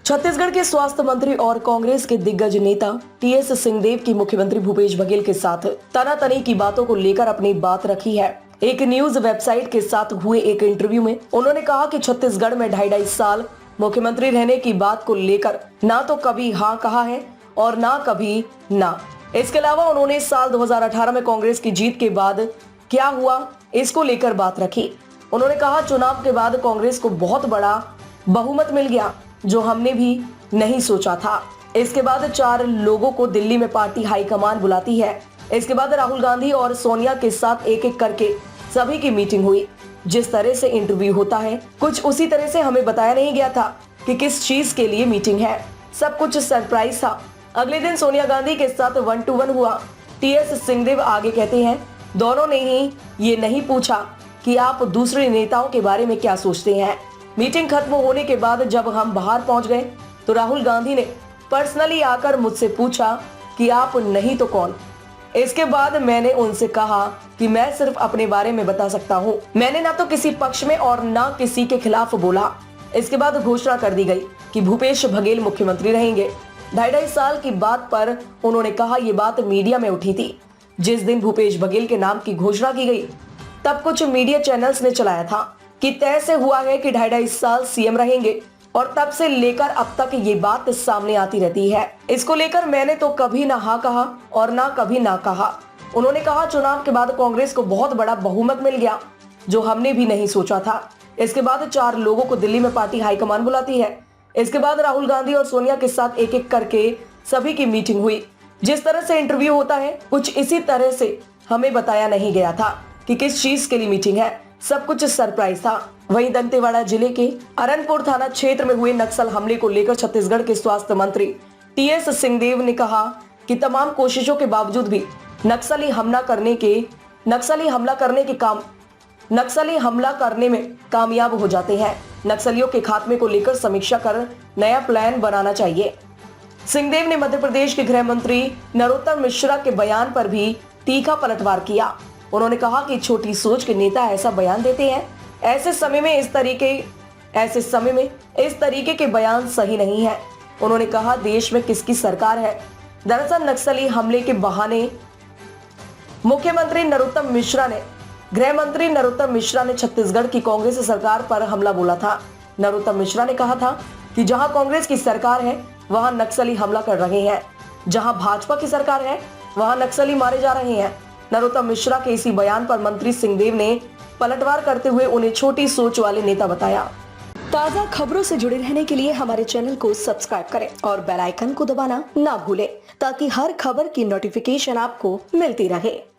छत्तीसगढ़ के स्वास्थ्य मंत्री और कांग्रेस के दिग्गज नेता टीएस सिंहदेव की मुख्यमंत्री भूपेश बघेल के साथ तनातनी की बातों को लेकर अपनी बात रखी है। एक न्यूज वेबसाइट के साथ हुए एक इंटरव्यू में उन्होंने कहा कि छत्तीसगढ़ में 2.5 साल मुख्यमंत्री रहने की बात को लेकर ना तो कभी हाँ कहा है और ना कभी ना। इसके अलावा उन्होंने साल 2018 में कांग्रेस की जीत के बाद क्या हुआ इसको लेकर बात रखी। उन्होंने कहा, चुनाव के बाद कांग्रेस को बहुत बड़ा बहुमत मिल गया जो हमने भी नहीं सोचा था। इसके बाद 4 लोगों को दिल्ली में पार्टी हाईकमान बुलाती है। इसके बाद राहुल गांधी और सोनिया के साथ एक एक करके सभी की मीटिंग हुई। जिस तरह से इंटरव्यू होता है कुछ उसी तरह से हमें बताया नहीं गया था कि किस चीज के लिए मीटिंग है। सब कुछ सरप्राइज था। अगले दिन सोनिया गांधी के साथ 1-to-1 हुआ। टीएस सिंहदेव आगे कहते हैं, दोनों ने ही ये नहीं पूछा कि आप दूसरे नेताओं के बारे में क्या सोचते हैं। मीटिंग खत्म होने के बाद जब हम बाहर पहुंच गए तो राहुल गांधी ने पर्सनली आकर मुझसे पूछा कि आप नहीं तो कौन। इसके बाद मैंने उनसे कहा कि मैं सिर्फ अपने बारे में बता सकता हूं। मैंने ना तो किसी पक्ष में और ना किसी के खिलाफ बोला। इसके बाद घोषणा कर दी गई कि भूपेश बघेल मुख्यमंत्री रहेंगे। 2.5 साल की बात पर उन्होंने कहा, ये बात मीडिया में उठी थी। जिस दिन भूपेश बघेल के नाम की घोषणा की गई तब कुछ मीडिया चैनल्स ने चलाया था कि तय से हुआ है कि 2.5 साल सीएम रहेंगे और तब से लेकर अब तक ये बात सामने आती रहती है। इसको लेकर मैंने तो कभी ना हाँ कहा और ना कभी ना कहा। उन्होंने कहा, चुनाव के बाद कांग्रेस को बहुत बड़ा बहुमत मिल गया जो हमने भी नहीं सोचा था। इसके बाद 4 लोगों को दिल्ली में पार्टी हाईकमान बुलाती है। इसके बाद राहुल गांधी और सोनिया के साथ एक एक करके सभी की मीटिंग हुई। जिस तरह से इंटरव्यू होता है कुछ इसी तरह से हमें बताया नहीं गया था कि किस चीज के लिए मीटिंग है। सब कुछ सरप्राइज था। वहीं दंतेवाड़ा जिले के अरनपुर थाना क्षेत्र में हुए नक्सल हमले को लेकर छत्तीसगढ़ के स्वास्थ्य मंत्री टीएस सिंहदेव ने कहा कि तमाम कोशिशों के बावजूद भी नक्सली हमला करने में कामयाब हो जाते हैं। नक्सलियों के खात्मे को लेकर समीक्षा कर नया प्लान बनाना चाहिए। सिंहदेव ने मध्य प्रदेश के गृह मंत्री नरोत्तम मिश्रा के बयान पर भी तीखा पलटवार किया। उन्होंने कहा कि छोटी सोच के नेता ऐसा बयान देते हैं। ऐसे समय में इस तरीके के बयान सही नहीं है। उन्होंने कहा, देश में किसकी सरकार है। दरअसल नक्सली हमले के बहाने गृह मंत्री नरोत्तम मिश्रा ने छत्तीसगढ़ की कांग्रेस सरकार पर हमला बोला था। नरोत्तम मिश्रा ने कहा था कि जहां कांग्रेस की सरकार है वहां नक्सली हमला कर रहे हैं, जहां भाजपा की सरकार है वहां नक्सली मारे जा रहे हैं। नरोत्तम मिश्रा के इसी बयान पर मंत्री सिंहदेव ने पलटवार करते हुए उन्हें छोटी सोच वाले नेता बताया। ताज़ा खबरों से जुड़े रहने के लिए हमारे चैनल को सब्सक्राइब करें और बेल आइकन को दबाना ना भूलें ताकि हर खबर की नोटिफिकेशन आपको मिलती रहे।